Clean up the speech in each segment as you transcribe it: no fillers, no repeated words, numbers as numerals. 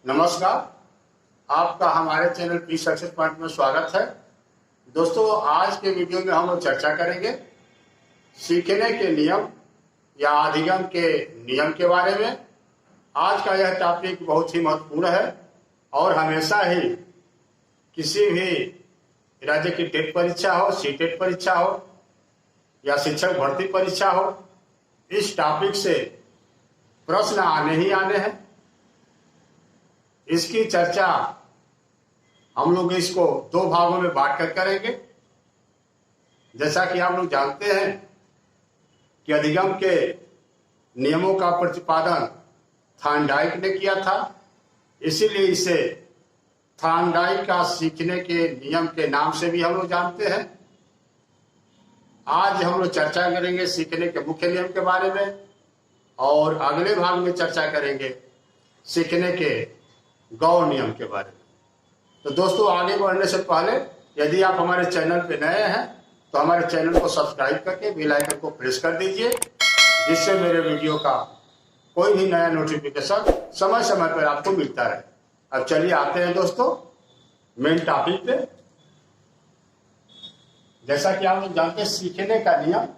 नमस्कार। आपका हमारे चैनल पी सक्सेस पॉइंट में स्वागत है। दोस्तों, आज के वीडियो में हम लोग चर्चा करेंगे सीखने के नियम या अधिगम के नियम के बारे में। आज का यह टॉपिक बहुत ही महत्वपूर्ण है और हमेशा ही किसी भी राज्य की टेट परीक्षा हो, सीटेट परीक्षा हो या शिक्षक भर्ती परीक्षा हो, इस टॉपिक से प्रश्न आने ही आने हैं। इसकी चर्चा हम लोग इसको दो भागों में बांटकर करेंगे। जैसा कि आप लोग जानते हैं कि अधिगम के नियमों का प्रतिपादन थॉर्नडाइक ने किया था, इसीलिए इसे थॉर्नडाइक का सीखने के नियम के नाम से भी हम लोग जानते हैं। आज हम लोग चर्चा करेंगे सीखने के मुख्य नियम के बारे में और अगले भाग में चर्चा करेंगे सीखने के गौण नियम के बारे में। तो दोस्तों, आगे बढ़ने से पहले यदि आप हमारे चैनल पे नए हैं तो हमारे चैनल को सब्सक्राइब करके बेल आइकन को प्रेस कर दीजिए, जिससे मेरे वीडियो का कोई भी नया नोटिफिकेशन समय समय पर आपको मिलता रहे। अब चलिए आते हैं दोस्तों मेन टॉपिक पे। जैसा कि आप लोग जानते हैं, सीखने का नियम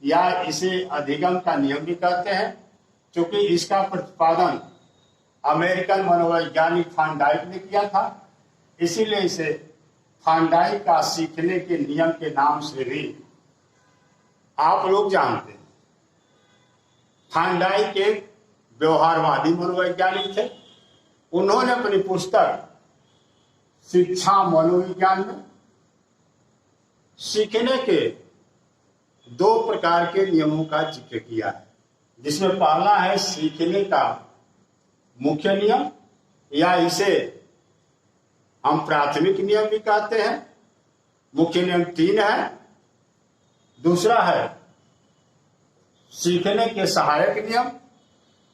या इसे अधिगम का नियम भी कहते हैं, क्योंकि इसका प्रतिपादन अमेरिकन मनोवैज्ञानिक थॉर्नडाइक ने किया था, इसीलिए इसे थॉर्नडाइक का सीखने के नियम के नाम से भी आप लोग जानते हैं। थॉर्नडाइक एक व्यवहारवादी मनोवैज्ञानिक थे। उन्होंने अपनी पुस्तक शिक्षा मनोविज्ञान में सीखने के दो प्रकार के नियमों का जिक्र किया है, जिसमें पहला है सीखने का मुख्य नियम या इसे हम प्राथमिक नियम भी कहते हैं। मुख्य नियम 3 है। दूसरा है सीखने के सहायक नियम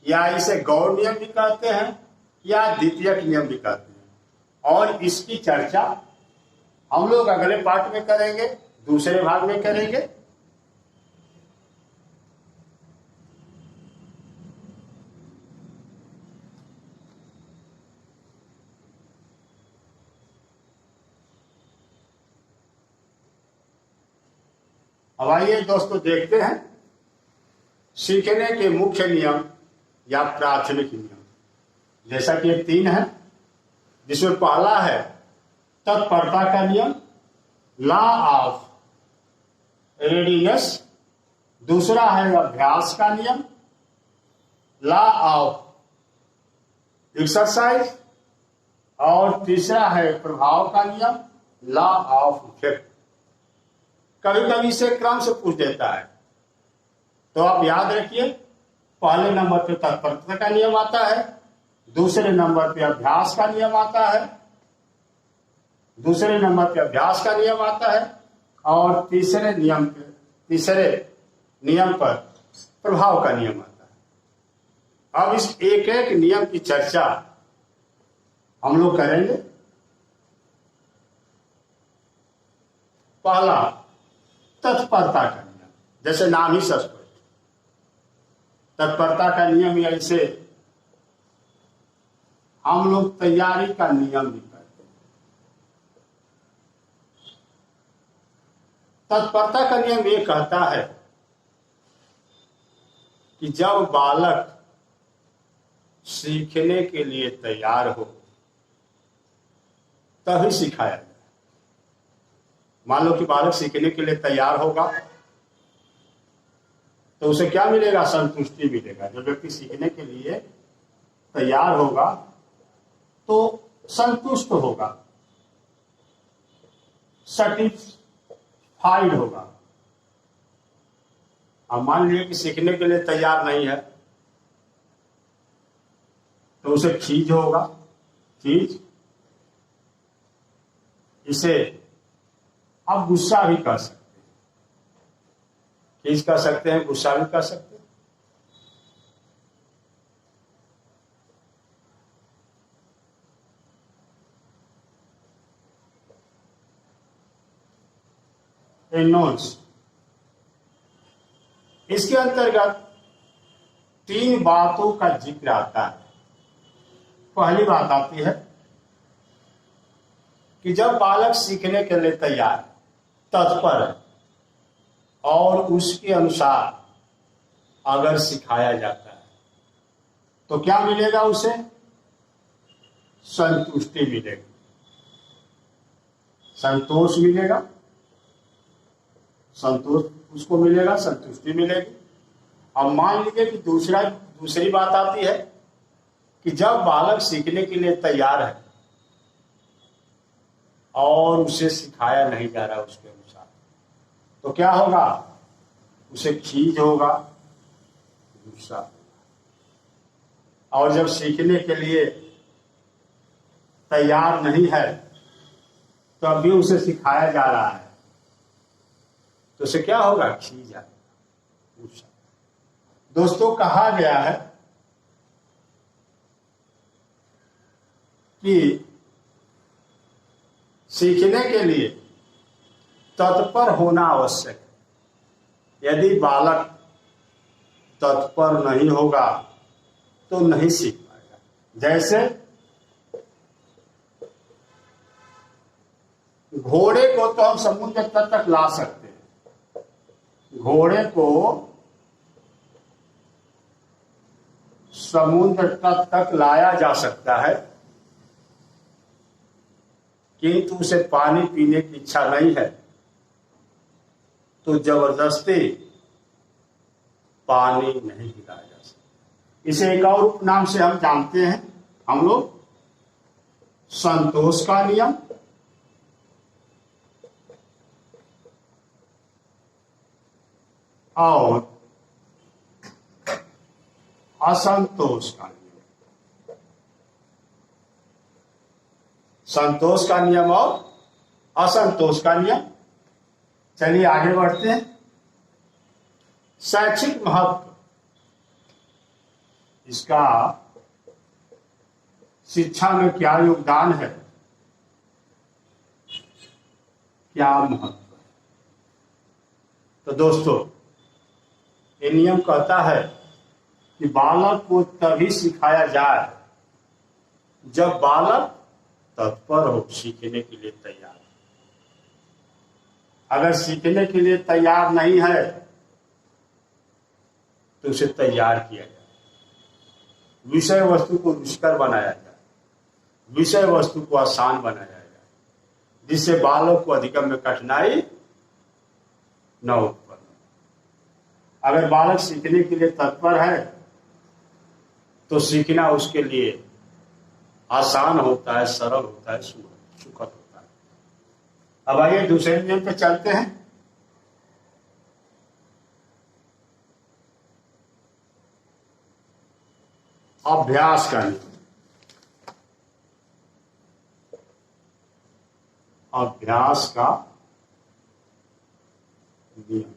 या इसे गौण नियम भी कहते हैं या द्वितीयक नियम भी कहते हैं। और इसकी चर्चा हम लोग अगले पार्ट में करेंगे, दूसरे भाग में करेंगे। अब आइए दोस्तों देखते हैं सीखने के मुख्य नियम या प्राथमिक नियम। जैसा कि 3 है, जिसमें पहला है तत्परता का नियम, लॉ ऑफ रेडीनेस। दूसरा है अभ्यास का नियम, लॉ ऑफ एक्सरसाइज। और तीसरा है प्रभाव का नियम, लॉ ऑफ इफेक्ट। कभी कभी इसे क्रम से पूछ देता है, तो आप याद रखिए, पहले नंबर पे तत्परता का नियम आता है, दूसरे नंबर पे अभ्यास का नियम आता है, दूसरे नंबर पे अभ्यास का नियम आता है और तीसरे नियम पर प्रभाव का नियम आता है। अब इस एक एक नियम की चर्चा हम लोग करेंगे। पहला तत्परता का नियम, जैसे नाम ही स्पष्ट, तत्परता का नियम या इसे हम लोग तैयारी का नियम भी कहते हैं। तत्परता का नियम ये कहता है कि जब बालक सीखने के लिए तैयार हो तभी सिखाया जाए। मान लो कि बालक सीखने के लिए तैयार होगा तो उसे क्या मिलेगा? संतुष्टि मिलेगा। जब व्यक्ति सीखने के लिए तैयार होगा तो संतुष्ट होगा, सेटिस्फाइड होगा। अब मान लीजिए कि सीखने के लिए तैयार नहीं है तो उसे खीज होगा। खीज, इसे आप गुस्सा भी कह सकते हैं, खीज कह सकते हैं, गुस्सा भी कह सकते हैं। नोट्स, इसके अंतर्गत 3 बातों का जिक्र आता है। पहली बात आती है कि जब बालक सीखने के लिए तैयार, तत्पर है और उसके अनुसार अगर सिखाया जाता है तो क्या मिलेगा उसे? संतुष्टि मिलेगी, संतोष मिलेगा, संतोष उसको मिलेगा, संतुष्टि मिलेगी। अब मान लीजिए कि दूसरी बात आती है कि जब बालक सीखने के लिए तैयार है और उसे सिखाया नहीं जा रहा उसके अनुसार, तो क्या होगा? उसे खीज होगा, गुस्सा होगा। और जब सीखने के लिए तैयार नहीं है तो अभी उसे सिखाया जा रहा है तो उसे क्या होगा? खीज आएगा, गुस्सा। दोस्तों, कहा गया है कि सीखने के लिए तत्पर होना आवश्यक है। यदि बालक तत्पर नहीं होगा तो नहीं सीख पाएगा। जैसे घोड़े को तो हम समुद्र तट तक ला सकते हैं, घोड़े को समुद्र तट तक लाया जा सकता है, किंतु उसे पानी पीने की इच्छा नहीं है तो जबरदस्ती पानी नहीं पिलाया जा सकता। इसे एक और उपनाम से हम जानते हैं हम लोग, संतोष का नियम और असंतोष का नियम। संतोष का नियम और असंतोष का नियम। चलिए आगे बढ़ते हैं। शैक्षिक महत्व, इसका शिक्षा में क्या योगदान है, क्या महत्व है? तो दोस्तों, ये नियम कहता है कि बालक को तभी सिखाया जाए जब बालक तत्पर हो, सीखने के लिए तैयार। अगर सीखने के लिए तैयार नहीं है तो उसे तैयार किया जाए, विषय वस्तु को रुचिकर बनाया जाए, विषय वस्तु को आसान बनाया जाए, जिससे बालक को अधिगम में कठिनाई न उत्पन्न। अगर बालक सीखने के लिए तत्पर है तो सीखना उसके लिए आसान होता है, सरल होता है, सुखद होता है। अब आइए दूसरे नियम पे चलते हैं। अभ्यास का नियम। अभ्यास का नियम।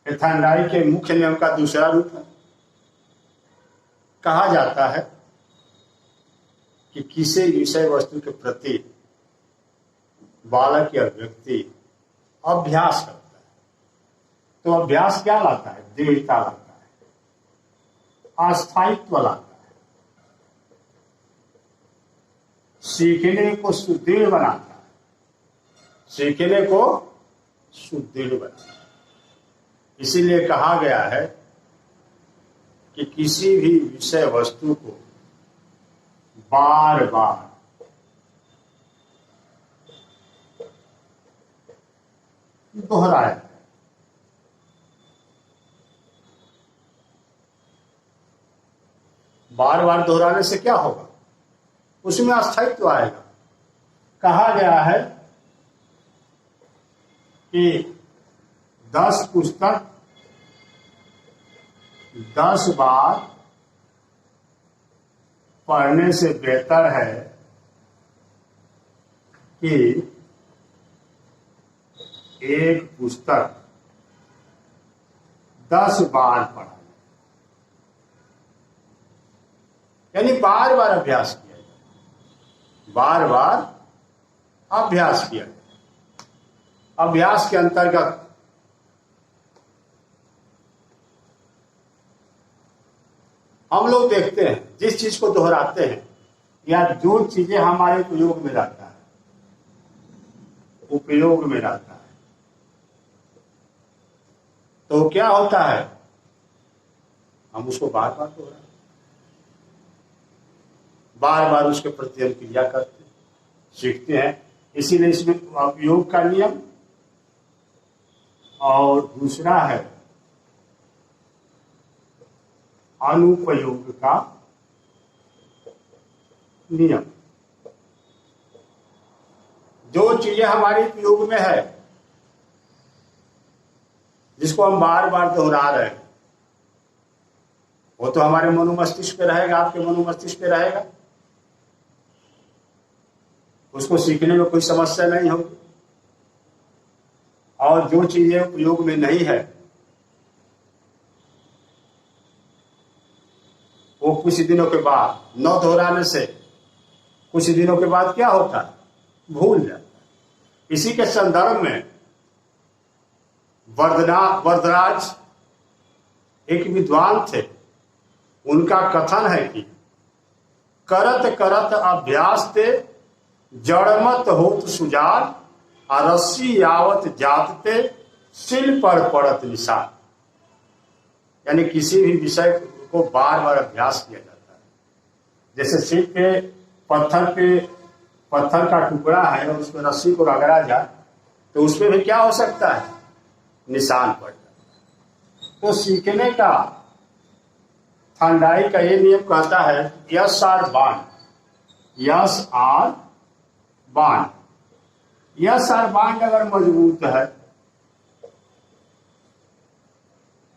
थंडाई के मुख्य नियम का दूसरा रूप है। कहा जाता है कि किसी विषय वस्तु के प्रति बालक या व्यक्ति अभ्यास करता है तो अभ्यास क्या लाता है? दृढ़ता लाता है, अस्थायित्व लाता है, सीखने को सुदृढ़ बनाता है, सीखने को सुदृढ़ बनाता है। इसीलिए कहा गया है कि किसी भी विषय वस्तु को बार बार दोहराया जाए। बार बार दोहराने से क्या होगा? उसमें अस्थायित्व आएगा। कहा गया है कि 10 पुस्तक 10 बार पढ़ने से बेहतर है कि एक पुस्तक 10 बार पढ़ा, यानी बार बार अभ्यास किया जाए, बार बार अभ्यास किया जाए। अभ्यास के अंतर्गत हम लोग देखते हैं जिस चीज को दोहराते हैं या जो चीजें हमारे उपयोग में रहता है, उपयोग में रहता है, तो क्या होता है, हम उसको बार बार दोहराते, बार बार उसके प्रति हम क्रिया करते हैं, सीखते हैं। इसीलिए इसमें उपयोग का नियम और दूसरा है अनुपयोग का नियम। जो चीजें हमारे उपयोग में है, जिसको हम बार बार दोहरा रहे हैं, वो तो हमारे मनोमस्तिष्क पे रहेगा, आपके मनोमस्तिष्क पे रहेगा, उसको सीखने में कोई समस्या नहीं होगी। और जो चीजें उपयोग में नहीं है वो कुछ दिनों के बाद, न दोहराने से कुछ दिनों के बाद क्या होता है, भूल जाता है। इसी के संदर्भ में वरदराज एक विद्वान थे, उनका कथन है कि करत करत अभ्यास ते जड़मत होत सुजान, रस्सी यावत जातते सिल पर पड़त निशान। यानी किसी भी विषय को बार बार अभ्यास किया जाता है। जैसे सिल पे पत्थर का टुकड़ा है और उसमें रस्सी को रगड़ा जाए तो उसमें भी क्या हो सकता है, निशान पड़ जाता है। तो सीखने का थांडाई का ये नियम कहता है यस आर बाण, यस आर बाण। यस आर बाण अगर मजबूत है,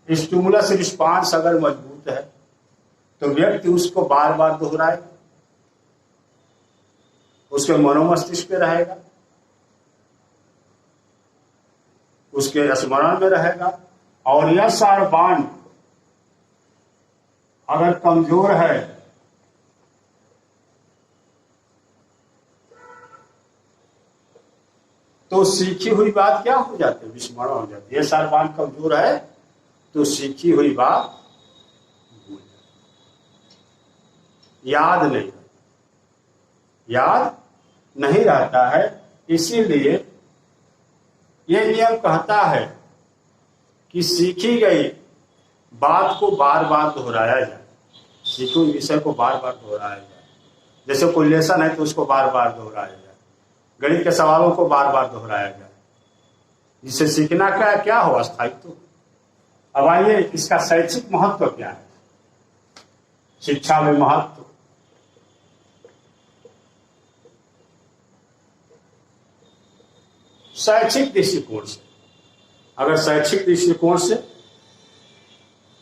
स्टिमुलस रिस्पांस अगर मजबूत है, तो व्यक्ति उसको बार बार दोहराएगा, उसके मनोमस्तिष्क पे रहेगा, उसके स्मरण में रहेगा। और यस आर बाण अगर कमजोर है तो सीखी हुई बात क्या हो जाती है, विस्मरण हो जाती है। यस आर बाण कमजोर है तो सीखी हुई बात भूल जाती, याद नहीं रहता है। इसीलिए यह नियम कहता है कि सीखी गई बात को बार बार दोहराया जाए, सीखे हुए विषय को बार बार दोहराया जाए। जैसे कोई लेसन है तो उसको बार बार दोहराया जाए, गणित के सवालों को बार बार दोहराया जाए, जिससे सीखना का क्या हो, स्थायित्व। अब आइए इसका शैक्षिक महत्व क्या है, शिक्षा में महत्व। शैक्षिक दृष्टिकोण से, अगर शैक्षिक दृष्टिकोण से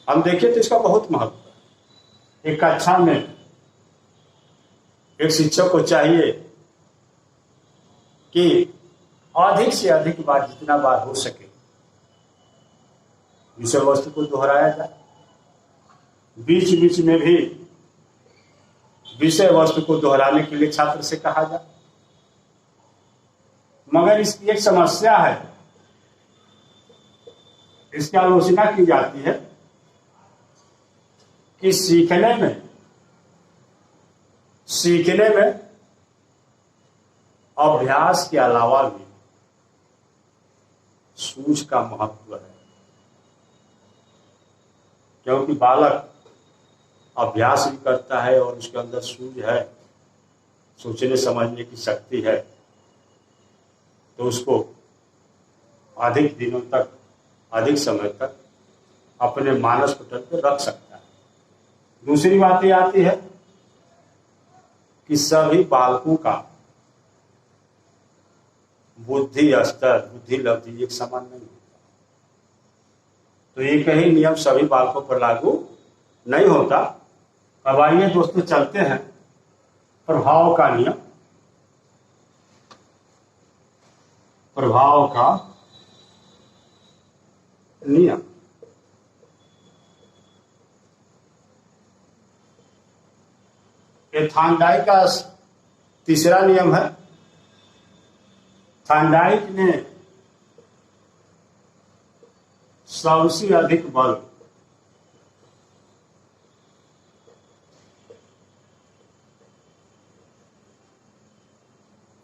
हम देखें तो इसका बहुत महत्व है। एक कक्षा में एक शिक्षक को चाहिए कि अधिक से अधिक बार, जितना बार हो सके, विषय वस्तु को दोहराया जाए। बीच बीच में भी विषय वस्तु को दोहराने के लिए छात्र से कहा जाए। मगर इसकी एक समस्या है, इसकी आलोचना की जाती है कि सीखने में अभ्यास के अलावा भी सूझ का महत्व है। क्योंकि बालक अभ्यास भी करता है और उसके अंदर सूझ है, सोचने समझने की शक्ति है, तो उसको अधिक दिनों तक, अधिक समय तक अपने मानस पटल पर रख सकता है। दूसरी बात यह आती है कि सभी बालकों का बुद्धि स्तर, बुद्धि लब्धि एक समान नहीं होता। तो एक ही नियम सभी बालकों पर लागू नहीं होता। अब आइए दोस्तों चलते हैं प्रभाव का नियम, प्रभाव का नियम। ये थांडाई का तीसरा नियम है। थांडाइक ने सबसे अधिक बल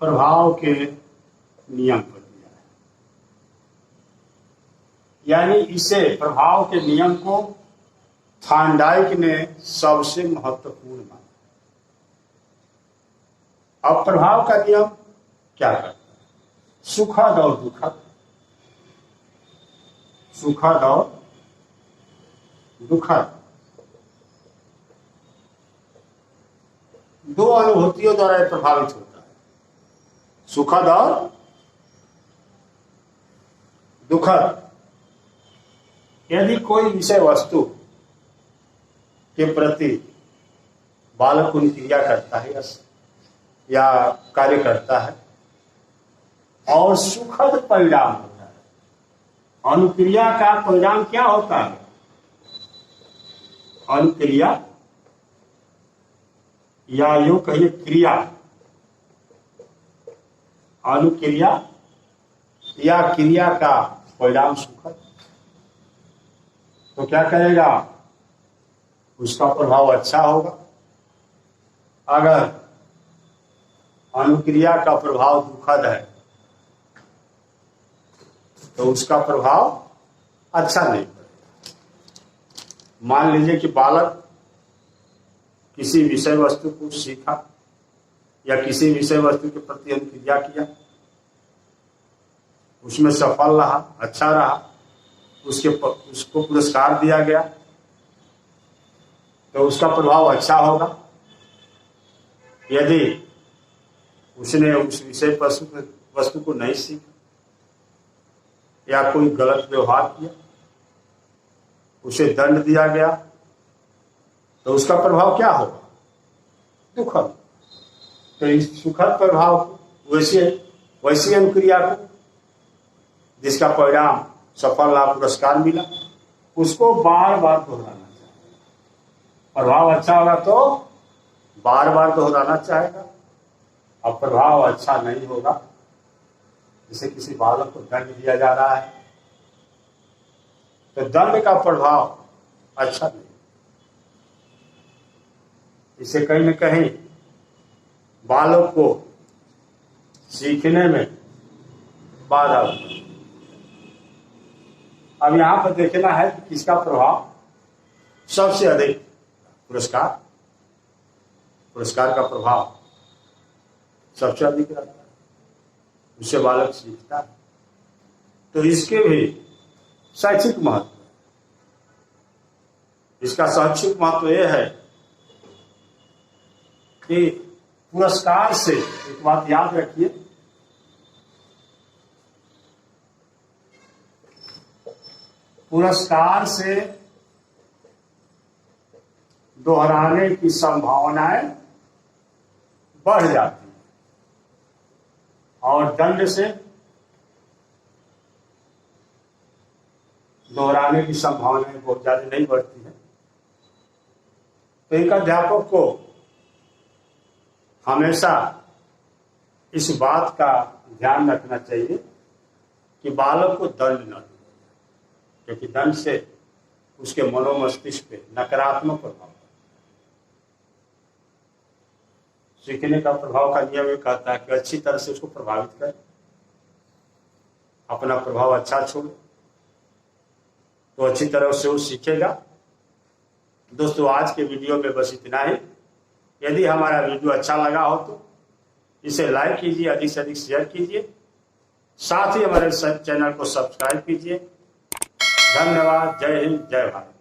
प्रभाव के नियम पर दिया है, यानी इसे प्रभाव के नियम को थार्नडाइक ने सबसे महत्वपूर्ण माना। अब प्रभाव का नियम क्या करता है? सुखद और दुखद, सुखद और दुखद दो अनुभूतियों द्वारा प्रभावित होता है, सुखद और दुखद। यदि कोई विषय वस्तु के प्रति बालक क्रिया करता है या कार्य करता है और सुखद परिणाम होता है, अनुक्रिया का परिणाम क्या होता है? अनुक्रिया या यूं कहिए क्रिया, अनुक्रिया या क्रिया का परिणाम सुखद, तो क्या करेगा? उसका प्रभाव अच्छा होगा। अगर अनुक्रिया का प्रभाव दुखद है तो उसका प्रभाव अच्छा नहीं पड़ेगा। मान लीजिए कि बालक किसी विषय वस्तु को सीखा या किसी विषय वस्तु के प्रति अनुक्रिया किया, उसमें सफल रहा, अच्छा रहा, उसको पुरस्कार दिया गया, तो उसका प्रभाव अच्छा होगा। यदि उसने उस विषय वस्तु को नहीं सीखा या कोई गलत व्यवहार किया, उसे दंड दिया गया, तो उसका प्रभाव क्या होगा? दुखद। तो इस सुखद प्रभाव को वैसी अनुक्रिया को जिसका परिणाम सफल रहा, पुरस्कार मिला, उसको बार बार दोहराना चाहिए। प्रभाव अच्छा होगा तो बार बार दोहराना चाहेगा। अब प्रभाव अच्छा नहीं होगा, जैसे किसी बालक को दंड दिया जा रहा है, तो दंड का प्रभाव अच्छा नहीं, इसे कहीं न कहीं बालक को सीखने में बाधा होती है। अब यहां पर देखना है कि किसका प्रभाव सबसे अधिक? पुरस्कार का प्रभाव सबसे अधिक रहता है, उससे बालक सीखता है। तो इसके भी शैक्षिक महत्व है। इसका शैक्षिक महत्व यह है कि पुरस्कार से, एक बात याद रखिए, पुरस्कार से दोहराने की संभावनाएं बढ़ जाती है और दंड से दोहराने की संभावनाएं बहुत ज्यादा नहीं बढ़ती है। तो एक अध्यापक को हमेशा इस बात का ध्यान रखना चाहिए कि बालक को दंड न दे, क्योंकि दंड से उसके मनोमस्तिष्क पे नकारात्मक प्रभाव। सीखने का प्रभाव का नियम ये कहता है कि अच्छी तरह से उसको प्रभावित करें, अपना प्रभाव अच्छा छोड़े, तो अच्छी तरह से वो सीखेगा। दोस्तों, आज के वीडियो में बस इतना ही। यदि हमारा वीडियो अच्छा लगा हो तो इसे लाइक कीजिए, अधिक से अधिक शेयर कीजिए, साथ ही हमारे चैनल को सब्सक्राइब कीजिए। धन्यवाद। जय हिंद, जय भारत।